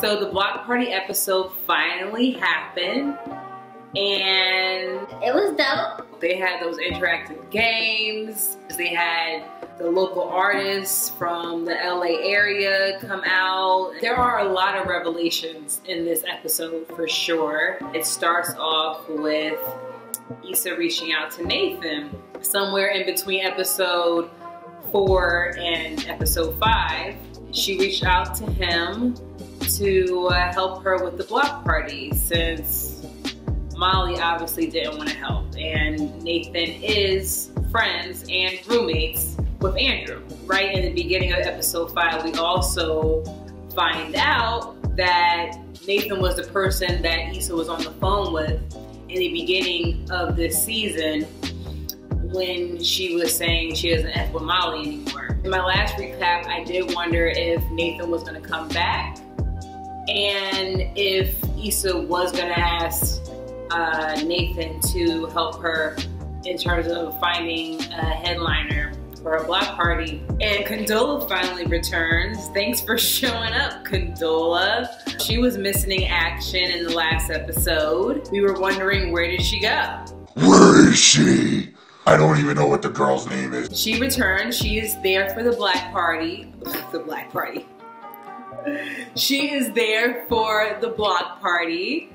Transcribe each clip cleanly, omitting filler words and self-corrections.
So the block party episode finally happened, and it was dope. They had those interactive games. They had the local artists from the LA area come out. There are a lot of revelations in this episode for sure. It starts off with Issa reaching out to Nathan somewhere in between episode 4 and episode 5. She reached out to him to help her with the block party since Molly obviously didn't want to help, and Nathan is friends and roommates with Andrew. Right in the beginning of episode 5, we also find out that Nathan was the person that Issa was on the phone with in the beginning of this season when she was saying she doesn't F with Molly anymore. In my last recap, I did wonder if Nathan was gonna come back and if Issa was gonna ask Nathan to help her in terms of finding a headliner for a block party. And Condola finally returns. Thanks for showing up, Condola. She was missing in action in the last episode. We were wondering, where did she go? Where is she? I don't even know what the girl's name is. She returned. She is there for the black party. The black party. She is there for the block party,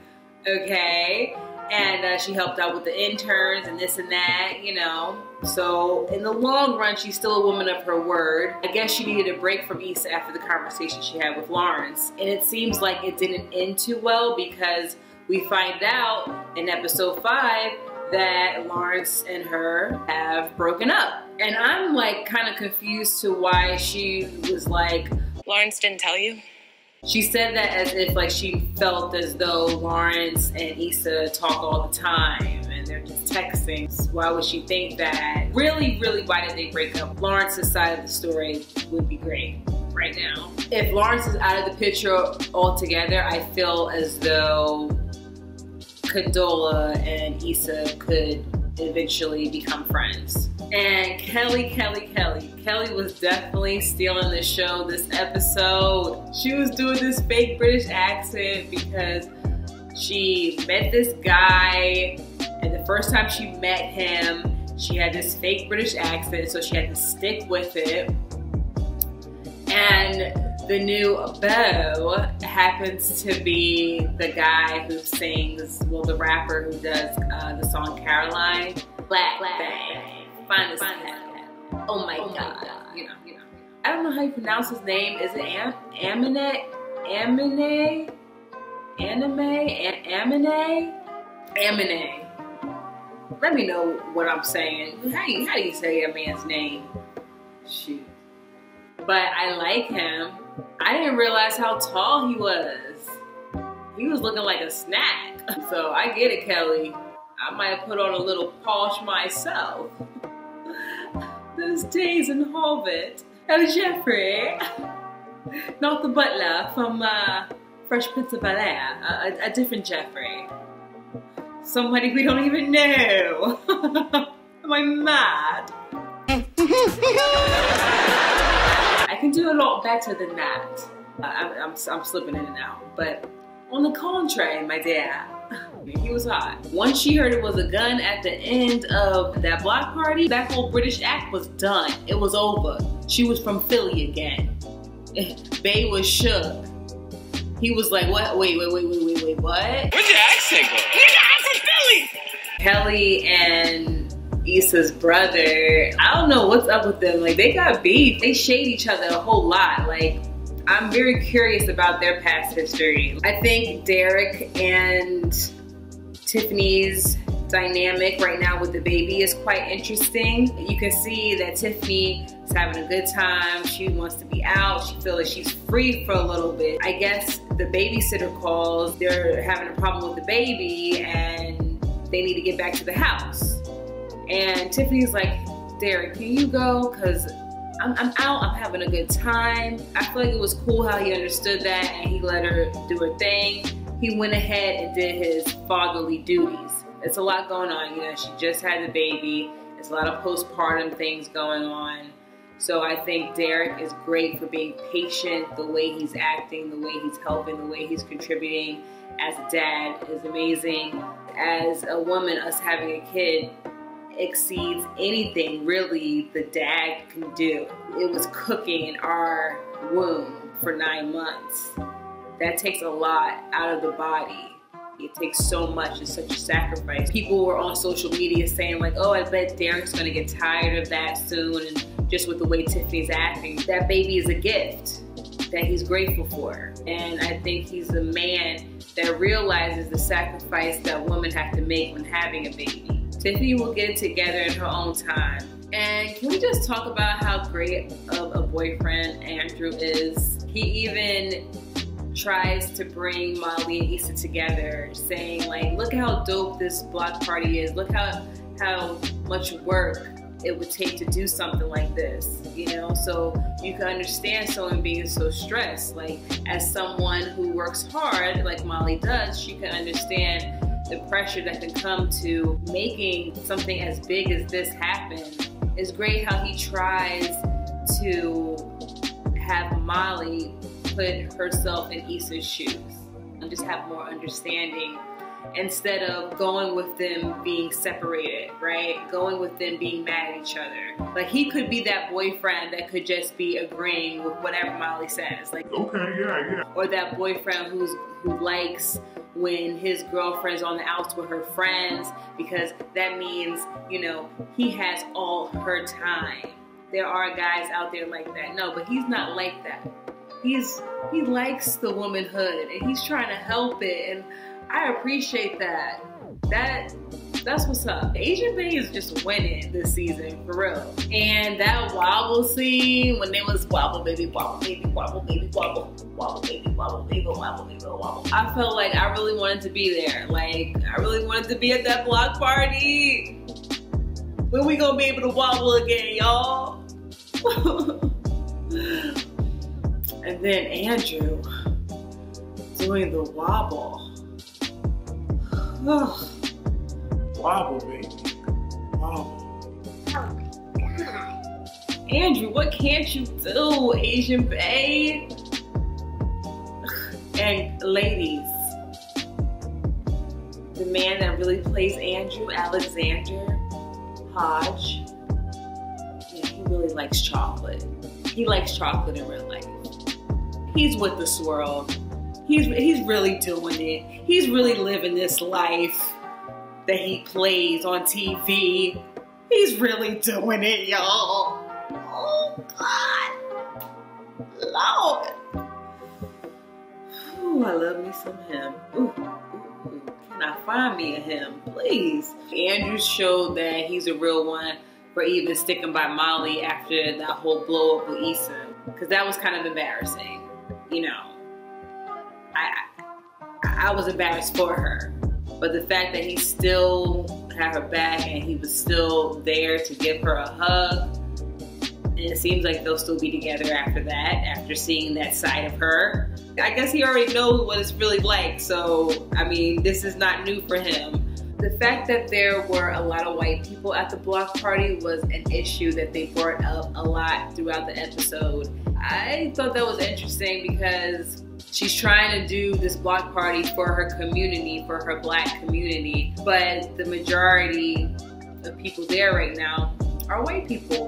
okay? And she helped out with the interns and this and that, you know. So in the long run, she's still a woman of her word. I guess she needed a break from Issa after the conversation she had with Lawrence. And it seems like it didn't end too well because we find out in episode 5 that Lawrence and her have broken up. And I'm like kind of confused to why she was like, Lawrence didn't tell you? She said that as if like she felt as though Lawrence and Issa talk all the time and they're just texting. Why would she think that? Really, why did they break up? Lawrence's side of the story would be great right now. If Lawrence is out of the picture altogether, I feel as though Condola and Issa could eventually become friends. And Kelli was definitely stealing the show this episode. She was doing this fake British accent because she met this guy, and the first time she met him, she had this fake British accent, so she had to stick with it. And the new beau happens to be the guy who sings, well, the rapper who does the song Caroline. Black Bang. Fine as hell. Oh my god. You know. I don't know how you pronounce his name. Is it Amine? Let me know what I'm saying. How do you say a man's name? Shoot. But I like him. I didn't realize how tall he was. He was looking like a snack. So I get it, Kelli. I might have put on a little polish myself. Those days in Harvard. Oh, Jeffrey. Not the butler from Fresh Prince of Bel-Air. A different Jeffrey. Somebody we don't even know. Am I mad? I can do a lot better than that. I'm slipping in and out. But on the contrary, my dear, he was hot. Once she heard it was a gun at the end of that block party, that whole British act was done. It was over. She was from Philly again. Bae was shook. He was like, what? Wait, what? Where's your accent go? Nigga, I'm from Philly! Kelli and Issa's brother, I don't know what's up with them. Like, they got beef. They shade each other a whole lot. Like, I'm very curious about their past history. I think Derek and Tiffany's dynamic right now with the baby is quite interesting. You can see that Tiffany is having a good time. She wants to be out. She feels like she's free for a little bit. I guess the babysitter calls. They're having a problem with the baby and they need to get back to the house. And Tiffany's like, Derek, can you go? Because I'm out, I'm having a good time. I feel like it was cool how he understood that and he let her do her thing. He went ahead and did his fatherly duties. It's a lot going on, you know, she just had the baby. There's a lot of postpartum things going on. So I think Derek is great for being patient, the way he's acting, the way he's helping, the way he's contributing as a dad is amazing. As a woman, us having a kid exceeds anything really the dad can do. It was cooking in our womb for 9 months. That takes a lot out of the body. It takes so much. It's such a sacrifice. People were on social media saying like, oh, I bet Derek's gonna get tired of that soon. And just with the way Tiffany's acting, that baby is a gift that he's grateful for. And I think he's the man that realizes the sacrifice that women have to make when having a baby. Tiffany will get it together in her own time. And can we just talk about how great of a boyfriend Andrew is? He even tries to bring Molly and Issa together, saying like, look how dope this block party is. Look how much work it would take to do something like this, you know? So you can understand someone being so stressed. Like, as someone who works hard, like Molly does, she can understand the pressure that can come to making something as big as this happen. It's great how he tries to have Molly put herself in Issa's shoes and just have more understanding instead of going with them being separated, right? Going with them being mad at each other. Like, he could be that boyfriend that could just be agreeing with whatever Molly says. Like, Okay, yeah. or that boyfriend who likes when his girlfriend's on the outs with her friends, because that means, you know, he has all her time. There are guys out there like that. No, but he's not like that. He likes the womanhood and he's trying to help it, and I appreciate that. That's what's up. Asian Bae is just winning this season, for real. And that wobble scene when they was wobble baby, wobble baby, wobble baby, wobble, wobble baby, wobble baby, wobble baby, wobble. I felt like I really wanted to be there. Like, I really wanted to be at that block party. When we gonna be able to wobble again, y'all? And then Andrew doing the wobble. Wobble, baby. Wobble. Andrew, what can't you do, Asian Bae? And ladies, the man that really plays Andrew, Alexander Hodge, yeah, he really likes chocolate. He likes chocolate in real life. He's with the swirl. He's really doing it. He's really living this life that he plays on TV. He's really doing it, y'all. Oh, God. Lord. Ooh, I love me some him. Ooh. Can I find me a him, please? Andrew showed that he's a real one for even sticking by Molly after that whole blow up with Issa. Because that was kind of embarrassing, you know. I was embarrassed for her, but the fact that he still had her back and he was still there to give her a hug, and it seems like they'll still be together after that, after seeing that side of her. I guess he already knows what it's really like, so, I mean, this is not new for him. The fact that there were a lot of white people at the block party was an issue that they brought up a lot throughout the episode. I thought that was interesting because she's trying to do this block party for her community, for her black community, but the majority of people there right now are white people,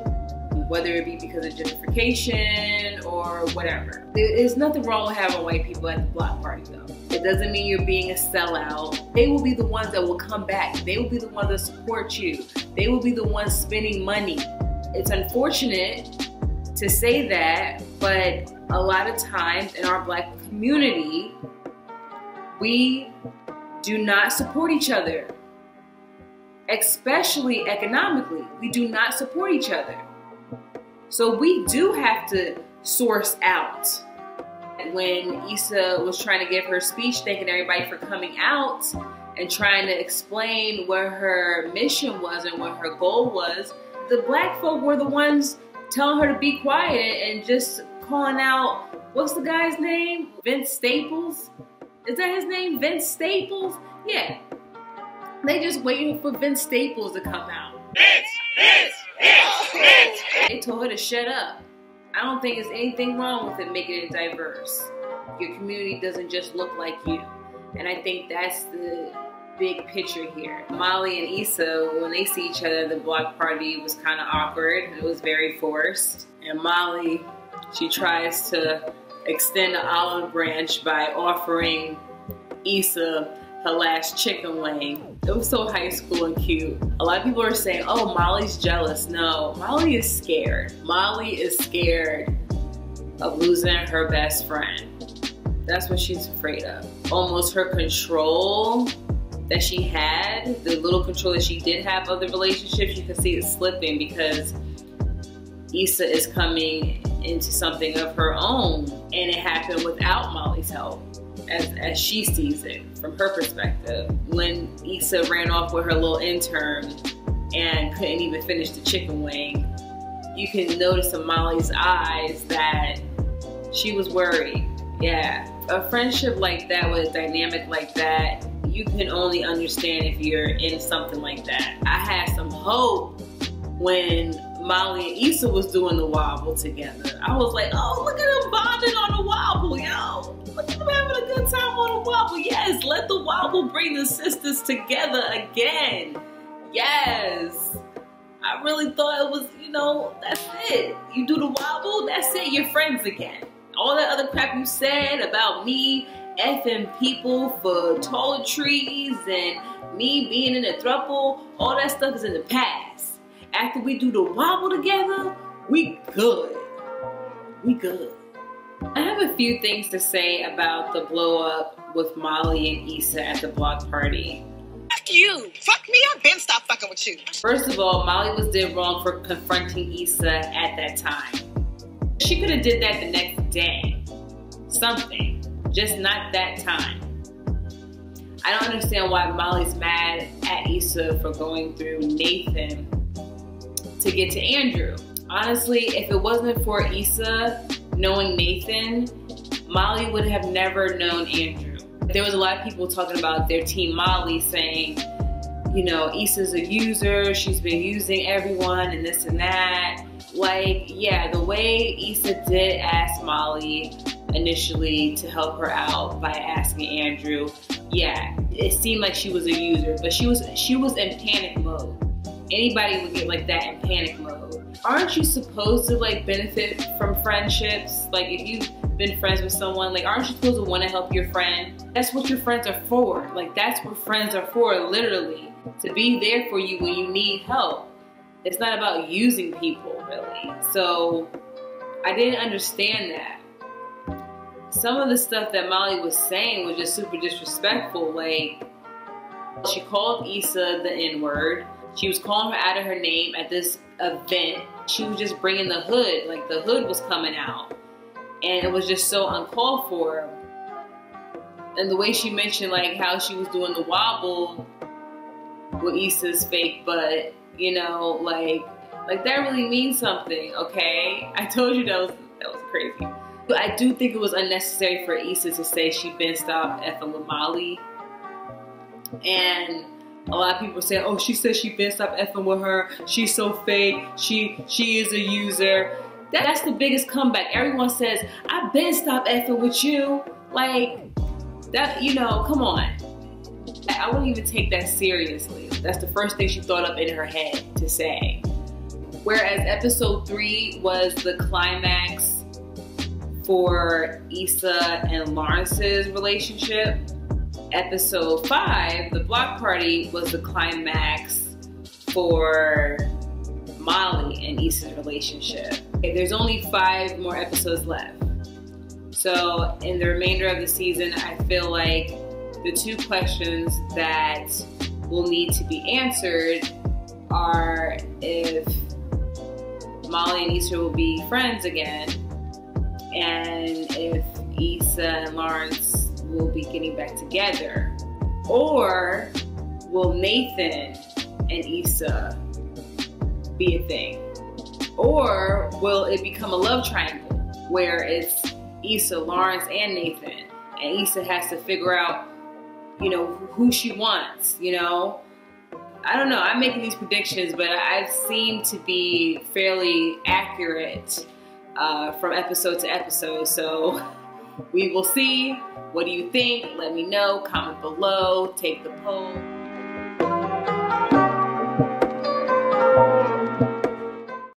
whether it be because of gentrification or whatever. There's nothing wrong with having white people at the block party though. It doesn't mean you're being a sellout. They will be the ones that will come back. They will be the ones that support you. They will be the ones spending money. It's unfortunate to say that, but a lot of times in our black community, we do not support each other, especially economically. We do not support each other. So we do have to source out. When Issa was trying to give her speech, thanking everybody for coming out and trying to explain what her mission was and what her goal was, the black folk were the ones telling her to be quiet and just calling out, what's the guy's name? Vince Staples? Is that his name? Vince Staples? Yeah. They just waiting for Vince Staples to come out. Vince! They told her to shut up. I don't think there's anything wrong with it making it diverse. Your community doesn't just look like you. And I think that's the big picture here. Molly and Issa, when they see each other at the block party, was kind of awkward. It was very forced. And Molly, she tries to extend the olive branch by offering Issa her last chicken wing. It was so high school and cute. A lot of people are saying, oh, Molly's jealous. No, Molly is scared. Molly is scared of losing her best friend. That's what she's afraid of. Almost her control that she had, the little control that she did have of the relationship, you can see it slipping because Issa is coming into something of her own, and it happened without Molly's help, as she sees it from her perspective. When Issa ran off with her little intern and couldn't even finish the chicken wing, you can notice in Molly's eyes that she was worried. Yeah, a friendship like that with a dynamic like that, you can only understand if you're in something like that. I had some hope when Molly and Issa was doing the wobble together. I was like, oh, look at them bonding on the wobble, yo. Look at them having a good time on the wobble. Yes, let the wobble bring the sisters together again. Yes. I really thought it was, you know, that's it. You do the wobble, that's it, you're friends again. All that other crap you said about me effing people for toiletries and me being in a throuple, all that stuff is in the past. After we do the wobble together, we good. We good. I have a few things to say about the blow up with Molly and Issa at the block party. Fuck you. Fuck me. I've been stopped fucking with you. First of all, Molly was did wrong for confronting Issa at that time. She could have did that the next day. Something. Just not that time. I don't understand why Molly's mad at Issa for going through Nathan to get to Andrew. Honestly, if it wasn't for Issa knowing Nathan, Molly would have never known Andrew. There was a lot of people talking about their team Molly saying, you know, Issa's a user, she's been using everyone and this and that. Like, yeah, the way Issa did ask Molly initially to help her out by asking Andrew, yeah, it seemed like she was a user, but she was in panic mode. Anybody would get like that in panic mode. Aren't you supposed to like benefit from friendships? Like if you've been friends with someone, like aren't you supposed to want to help your friend? That's what your friends are for. Like that's what friends are for, literally. To be there for you when you need help. It's not about using people, really. So I didn't understand that. Some of the stuff that Molly was saying was just super disrespectful. Like, she called Issa the N-word. She was calling her out of her name at this event. She was just bringing the hood. Like, the hood was coming out. And it was just so uncalled for. And the way she mentioned, like, how she was doing the wobble with Issa's fake butt, you know, like that really means something, okay? I told you that was crazy. But I do think it was unnecessary for Issa to say she'd been stopped effing with Molly. And a lot of people say, oh, she said she been stopped effing with her. She's so fake. She is a user. That's the biggest comeback. Everyone says, I've been stopped effing with you. Like, that, you know, come on. I wouldn't even take that seriously. That's the first thing she thought up in her head to say. Whereas episode 3 was the climax for Issa and Lawrence's relationship, episode 5, the block party, was the climax for Molly and Issa's relationship. Okay, there's only 5 more episodes left. So in the remainder of the season, I feel like the 2 questions that will need to be answered are if Molly and Issa will be friends again, and if Issa and Lawrence will be getting back together, or will Nathan and Issa be a thing, or will it become a love triangle where it's Issa, Lawrence, and Nathan, and Issa has to figure out, you know, who she wants, you know? I don't know, I'm making these predictions, but I seem to be fairly accurate from episode to episode. So we will see. What do you think? Let me know. Comment below. Take the poll.